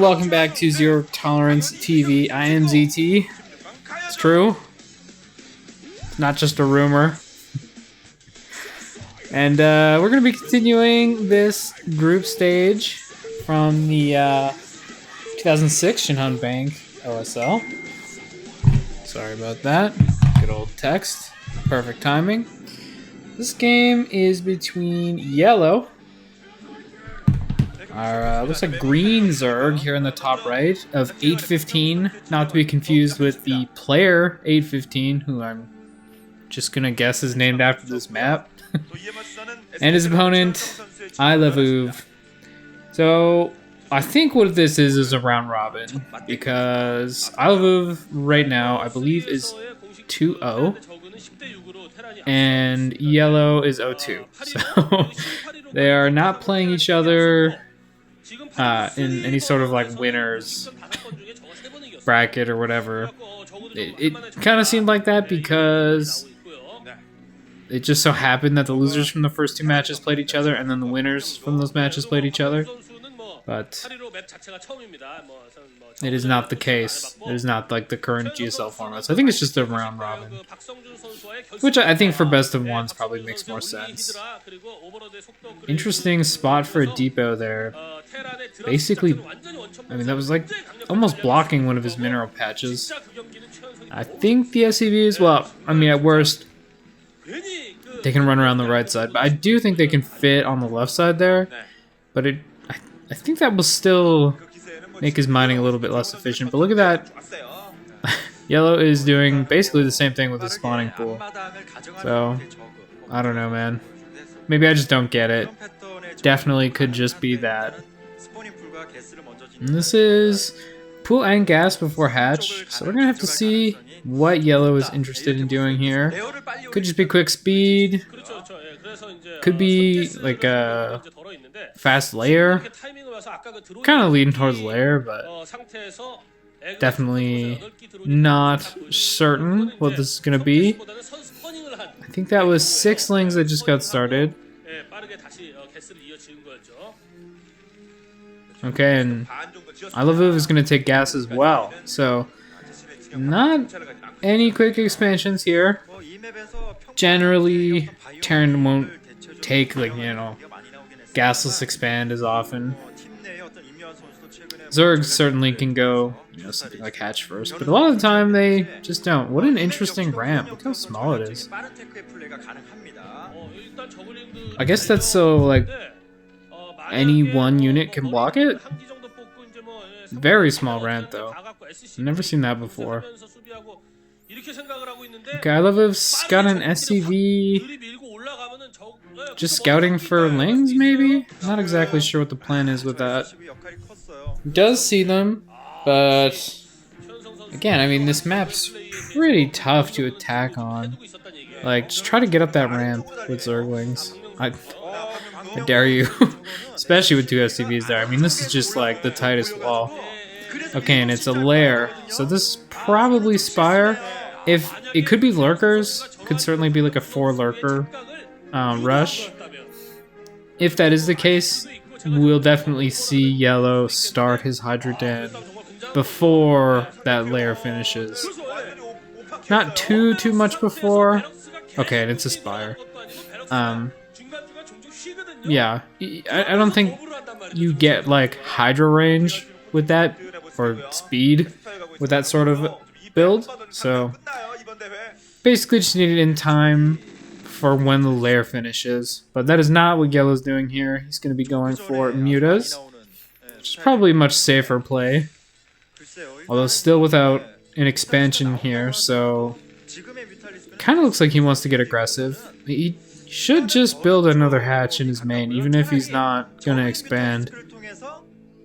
welcome back to Zero Tolerance TV. I am ZT. It's true. It's not just a rumor. And we're going to be continuing this group stage from the 2006 Shinhan Bank OSL. Sorry about that. Good old text. Perfect timing. This game is between YellOw, our looks like green Zerg here in the top right of 815, not to be confused with the player 815, who I'm just gonna guess is named after this map, and his opponent iloveOov. So I think what this is a round robin, because iloveOov right now I believe is 2-0 and YellOw is 0-2, so they are not playing each other in any sort of like winners bracket or whatever. It kind of seemed like that because it just so happened that the losers from the first two matches played each other and then the winners from those matches played each other. But it is not the case. It is not like the current GSL format. So I think it's just a round robin, which I think for best of ones probably makes more sense. Interesting spot for a depot there. Basically, I mean, that was like almost blocking one of his mineral patches. I think the SCVs, well, I mean, at worst, they can run around the right side, but I do think they can fit on the left side there. But I think that will still make his mining a little bit less efficient. But look at that. YellOw is doing basically the same thing with his spawning pool. So, I don't know, man. Maybe I just don't get it. Definitely could just be that. And this is pool and gas before hatch. So we're going to have to see what YellOw is interested in doing here. Could just be quick speed. Could be like a fast layer. Kind of leading towards layer, but definitely not certain what this is going to be. I think that was 6 lings that just got started. Okay, and iloveOov is going to take gas as well. So, not any quick expansions here. Generally, Terran won't take, like, you know, gasless expand as often. Zerg certainly can go, you know, something like hatch first, but a lot of the time they just don't. What an interesting ramp. Look how small it is. I guess that's so, like, any one unit can block it? Very small ramp, though. I've never seen that before. Okay, iloveOov's got an SCV. Just scouting for lings, maybe? Not exactly sure what the plan is with that. He does see them, but again, I mean, this map's pretty tough to attack on. Like, just try to get up that ramp with Zerglings. I dare you. Especially with 2 SCVs there. I mean, this is just like the tightest wall. Okay, and it's a lair. So this is probably Spire. If it could be lurkers, could certainly be like a 4 lurker rush. If that is the case, we'll definitely see YellOw start his Hydra Den before that lair finishes. Not too much before. Okay, and it's a Spire. Yeah, I don't think you get like Hydra range with that, or speed with that sort of build. So basically just need it in time for when the lair finishes. But that is not what YellOw's doing here. He's going to be going for mutas, which is probably a much safer play. Although still without an expansion here, so kind of looks like he wants to get aggressive. He should just build another hatch in his main, even if he's not going to expand.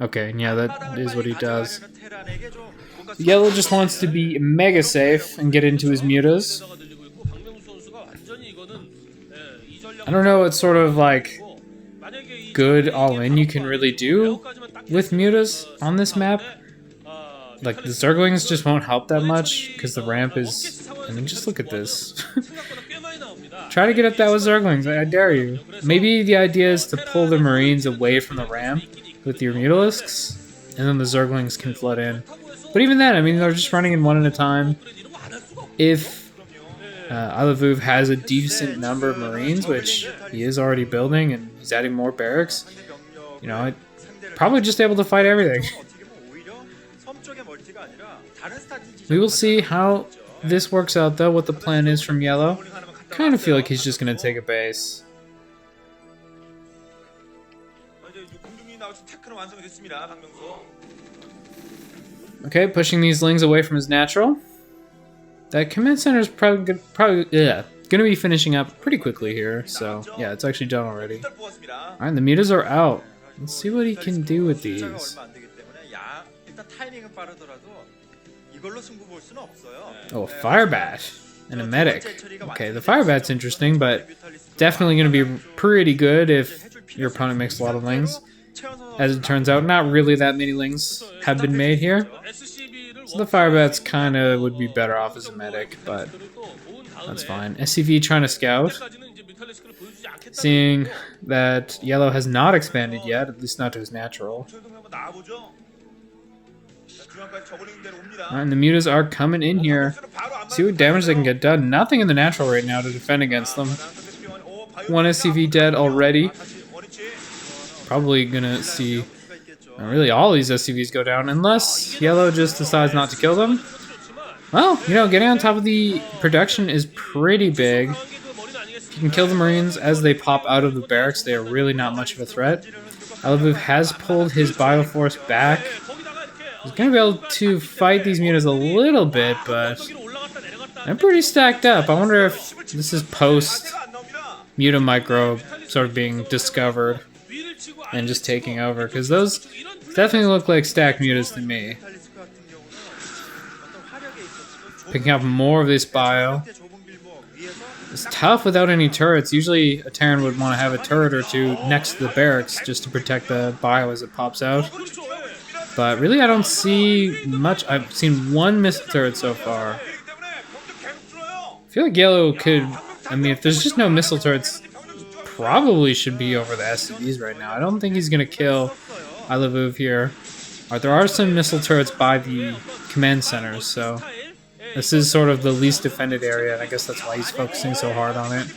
Okay, yeah, that is what he does. YellOw just wants to be mega safe and get into his mutas. I don't know what sort of like good all-in you can really do with mutas on this map. Like, the Zerglings just won't help that much because the ramp is... I mean, just look at this. Try to get up that with Zerglings, I dare you. Maybe the idea is to pull the Marines away from the ramp with your Mutalisks and then the Zerglings can flood in. But even then, I mean, they're just running in one at a time. If iloveOov has a decent number of Marines, which he is already building, and he's adding more barracks, you know, probably just able to fight everything. We will see how this works out, though, what the plan is from YellOw. Kind of feel like he's just going to take a base. Okay, pushing these lings away from his natural. That command center is probably going to be finishing up pretty quickly here. So, yeah, it's actually done already. Alright, the mutas are out. Let's see what he can do with these. Oh, a fire bat and a medic. Okay, the fire bat's interesting, but definitely going to be pretty good if your opponent makes a lot of lings. As it turns out, not really that many lings have been made here. So the fire bats kind of would be better off as a medic, but that's fine. SCV trying to scout. Seeing that YellOw has not expanded yet, at least not to his natural. And the mutas are coming in here. See what damage they can get done. Nothing in the natural right now to defend against them. One SCV dead already. Probably gonna see really all these SCVs go down, unless YellOw just decides not to kill them. Well, you know, getting on top of the production is pretty big. If you can kill the Marines as they pop out of the barracks, they are really not much of a threat. iloveOov has pulled his Bioforce back. He's going to be able to fight these mutas a little bit, but they're pretty stacked up. I wonder if this is post-muta micro sort of being discovered and just taking over, because those definitely look like stacked mutas to me. Picking up more of this bio. It's tough without any turrets. Usually a Terran would want to have a turret or two next to the barracks just to protect the bio as it pops out. But really I don't see much. I've seen one missile turret so far. I feel like YellOw could, I mean, if there's just no missile turrets, probably should be over the SCVs right now. I don't think he's going to kill iloveOov here. There are some missile turrets by the command centers, so this is sort of the least defended area, and I guess that's why he's focusing so hard on it.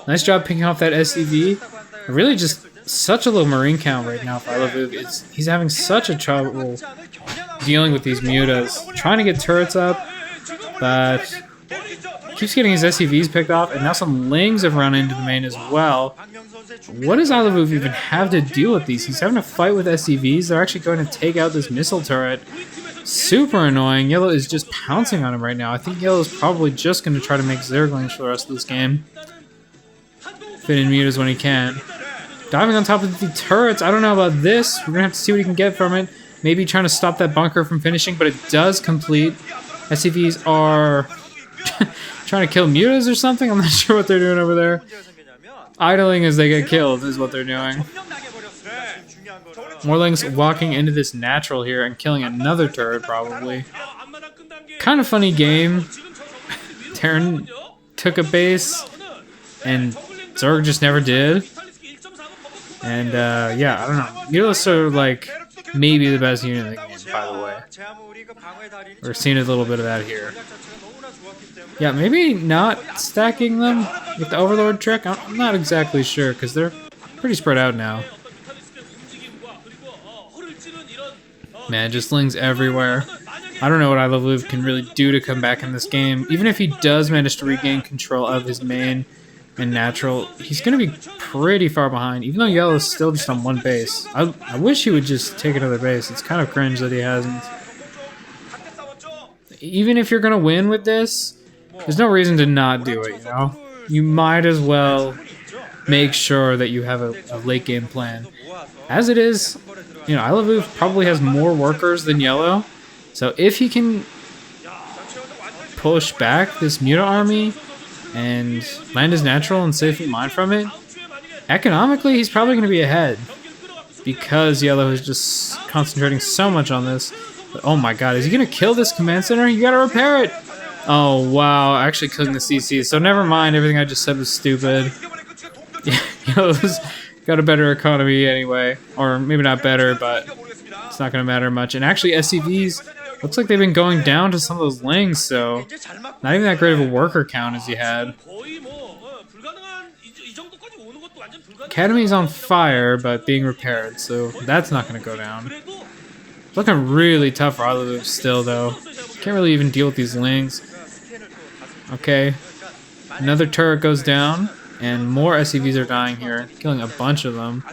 Nice job picking off that SCV. Really just such a low Marine count right now for iloveOov. He's having such a trouble dealing with these mutas. Trying to get turrets up, but keeps getting his SCVs picked off, and now some lings have run into the main as well. What does iloveOov even have to deal with these? He's having to fight with SCVs. They're actually going to take out this missile turret. Super annoying. YellOw is just pouncing on him right now. I think YellOw is probably just going to try to make Zerglings for the rest of this game. Fit in mutas when he can. Diving on top of the turrets. I don't know about this. We're going to have to see what he can get from it. Maybe trying to stop that bunker from finishing, but it does complete. SCVs are trying to kill mutas or something. I'm not sure what they're doing over there. Idling as they get killed is what they're doing. Morling's walking into this natural here and killing another turret, probably. Kind of funny game. Terran took a base, and Zerg just never did. And, yeah, I don't know. Mutas are, like, maybe the best unit in the game, by the way. We're seeing a little bit of that here. Yeah, maybe not stacking them with the Overlord trick. I'm not exactly sure, because they're pretty spread out now. Man, just lings everywhere. I don't know what iloveOov can really do to come back in this game. Even if he does manage to regain control of his main and natural, he's going to be pretty far behind, even though YellOw is still just on one base. I wish he would just take another base. It's kind of cringe that he hasn't. Even if you're going to win with this, there's no reason to not do it, you know? You might as well make sure that you have a late game plan. As it is, you know, iloveOov probably has more workers than YellOw, so if he can push back this muta army and land his natural and safely mine from it, economically he's probably going to be ahead, because YellOw is just concentrating so much on this. But, oh my god, is he going to kill this command center? You got to repair it! Oh wow, actually killing the CC, so never mind, everything I just said was stupid. YellOw's got a better economy anyway. Or maybe not better, but it's not going to matter much. And actually, SCVs, looks like they've been going down to some of those lings, so not even that great of a worker count as he had. Academy's on fire, but being repaired, so that's not going to go down. Looking really tough for YellOw still, though. Can't really even deal with these lings. Okay. Another turret goes down, and more SCVs are dying here, killing a bunch of them.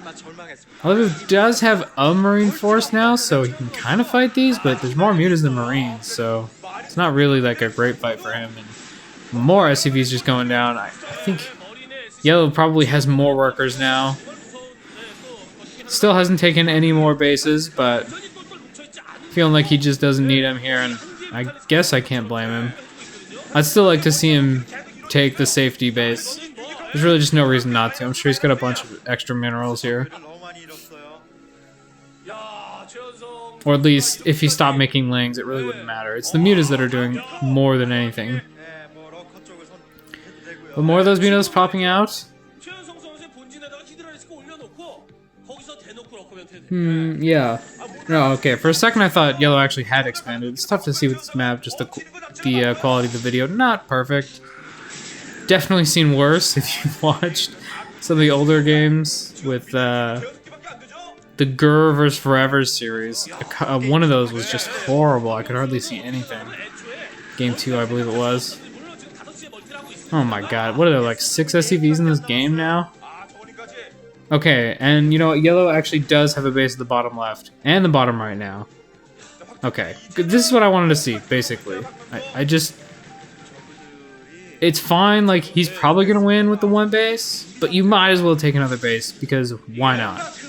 YellOw does have a Marine force now, so he can kind of fight these, but there's more mutas than Marines, so it's not really like a great fight for him. And more SCVs just going down. I think YellOw probably has more workers now. Still hasn't taken any more bases, but feeling like he just doesn't need them here, and I guess I can't blame him. I'd still like to see him take the safety base. There's really just no reason not to. I'm sure he's got a bunch of extra minerals here. Or at least, if he stopped making lings, it really wouldn't matter. It's the mutas that are doing more than anything. But more of those mutas popping out? Yeah. No, okay. For a second I thought YellOw actually had expanded. It's tough to see with this map, just the quality of the video. Not perfect. Definitely seen worse if you've watched some of the older games with the Gur vs. Forever series. One of those was just horrible. I could hardly see anything. Game 2, I believe it was. Oh my god. What are there, like 6 SCVs in this game now? Okay, and you know what? YellOw actually does have a base at the bottom left. And the bottom right now. Okay. This is what I wanted to see, basically. I just... It's fine, like, he's probably going to win with the one base, but you might as well take another base, because why not?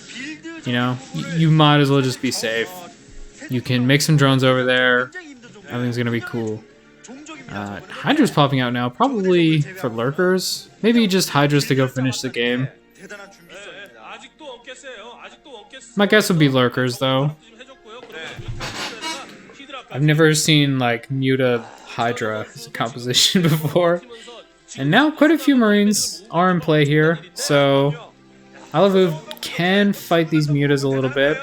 You know? You might as well just be safe. You can make some drones over there. Everything's going to be cool. Hydra's popping out now, probably for lurkers. Maybe just Hydras to go finish the game. My guess would be lurkers, though. I've never seen, like, Muta Hydra as a composition before. And now quite a few Marines are in play here, so iloveOov can fight these mutas a little bit.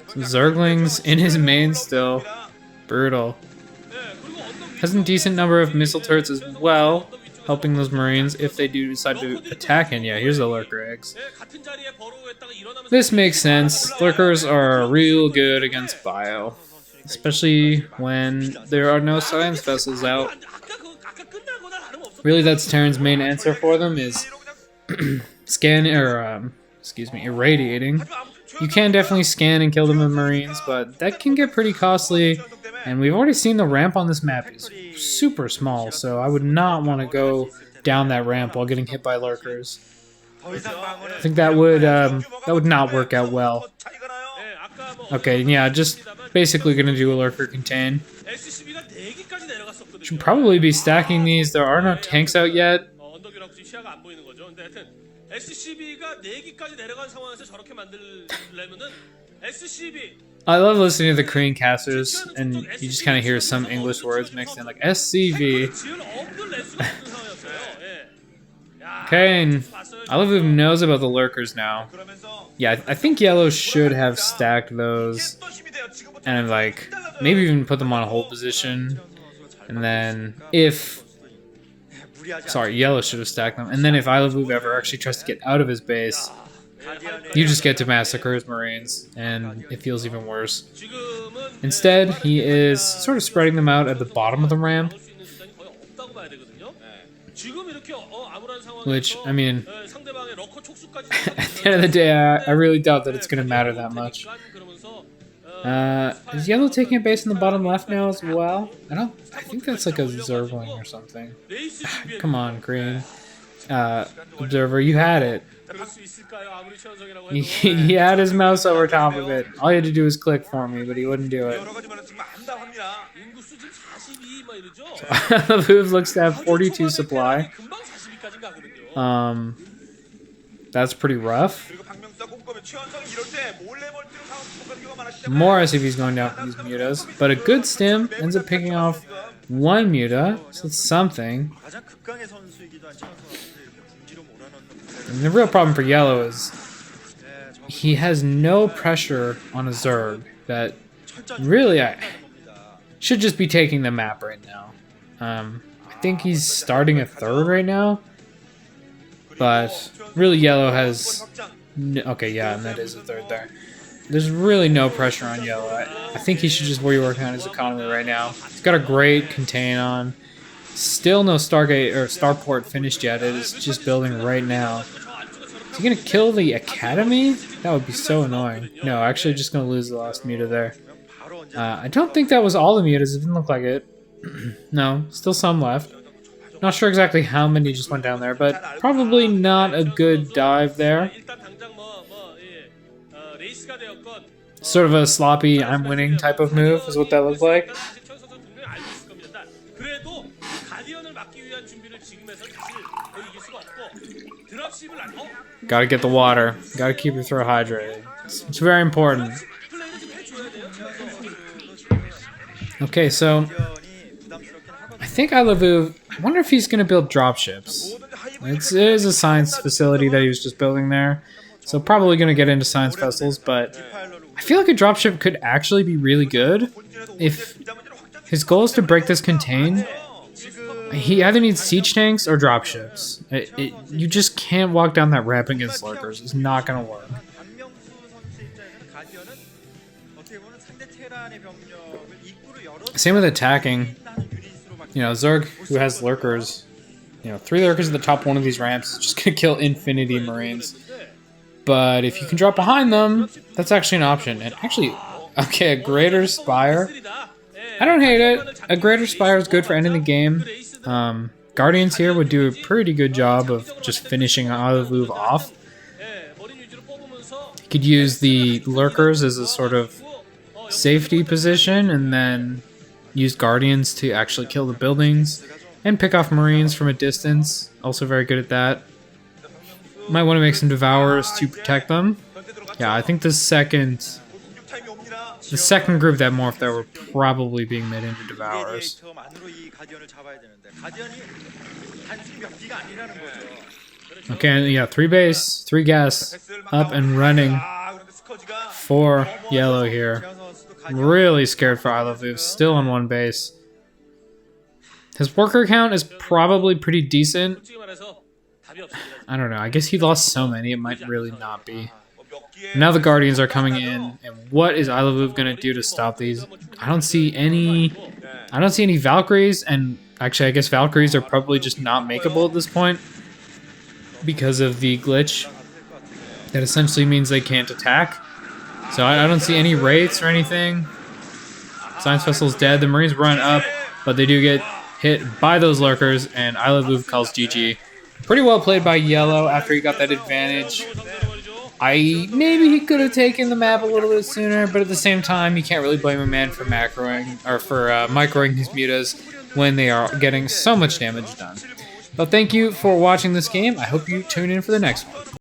Some Zerglings in his main still. Brutal. Has a decent number of missile turrets as well, helping those Marines if they do decide to attack. And yeah, here's the lurker eggs. This makes sense. Lurkers are real good against bio, especially when there are no science vessels out. Really, that's Terran's main answer for them is irradiating. You can definitely scan and kill them with Marines, but that can get pretty costly. And we've already seen the ramp on this map is super small, so I would not want to go down that ramp while getting hit by lurkers. I think that would not work out well. Okay, yeah, just basically gonna do a lurker contain. Should probably be stacking these. There are no tanks out yet. I love listening to the Korean casters, and you just kind of hear some English words mixed in, like SCV. Okay, and iloveOov knows about the lurkers now. Yeah, I think YellOw should have stacked those, and like maybe even put them on a hold position, and then YellOw should have stacked them, and then if iloveOov ever actually tries to get out of his base, you just get to massacre his Marines, and it feels even worse. Instead, he is sort of spreading them out at the bottom of the ramp. Which, I mean, at the end of the day, I really doubt that it's going to matter that much. Is YellOw taking a base in the bottom left now as well? I think that's like a Zergling or something. Come on, Green. Observer, you had it. He had his mouse over top of it. All he had to do was click for me, but he wouldn't do it. iloveOov looks to have 42 supply. That's pretty rough. More SCVs going down for these mutas, but a good stim ends up picking off one muta, so it's something. And the real problem for YellOw is he has no pressure on a Zerg that really should just be taking the map right now. I think he's starting a third right now, but really YellOw has okay, yeah, and that is a third there. There's really no pressure on YellOw. I think he should just be working on his economy right now. He's got a great contain on. Still no Stargate or Starport finished yet. It is just building right now. Is he gonna kill the academy? That would be so annoying. No, actually just gonna lose the last muta there. I don't think that was all the mutas. It didn't look like it. No, still some left. Not sure exactly how many just went down there, but probably not a good dive there. Sort of a sloppy I'm winning type of move is what that looked like. Gotta get the water. Gotta keep your throat hydrated. It's very important. Okay, so I think iloveOov, I wonder if he's gonna build dropships. It is a science facility that he was just building there, so probably gonna get into science vessels, but I feel like a dropship could actually be really good. If his goal is to break this contain, he either needs siege tanks or dropships. You just can't walk down that ramp against lurkers. It's not gonna work. Same with attacking. You know, Zerg, who has lurkers, you know, 3 lurkers at the top one of these ramps is just gonna kill infinity marines. But if you can drop behind them, that's actually an option. And actually, okay, a Greater Spire. I don't hate it. A Greater Spire is good for ending the game. Guardians here would do a pretty good job of just finishing iloveOov off. You could use the lurkers as a sort of safety position, and then use Guardians to actually kill the buildings and pick off Marines from a distance. Also very good at that. Might want to make some Devourers to protect them. Yeah, I think the second group that morphed there were probably being made into Devourers. Okay, yeah, 3 base, 3 gas, up and running for YellOw here. Really scared for iloveOov, still on 1 base. His worker count is probably pretty decent. I don't know, I guess he lost so many, it might really not be. Now the Guardians are coming in, and what is iloveOov gonna do to stop these? I don't see any Valkyries, and actually I guess Valkyries are probably just not makeable at this point because of the glitch. That essentially means they can't attack. So I don't see any wraiths or anything. Science Vessel's dead, the Marines run up, but they do get hit by those lurkers, and iloveOov calls GG. Pretty well played by YellOw after he got that advantage. Maybe he could have taken the map a little bit sooner, but at the same time, you can't really blame a man for macroing or for microing his mutas when they are getting so much damage done. But thank you for watching this game. I hope you tune in for the next one.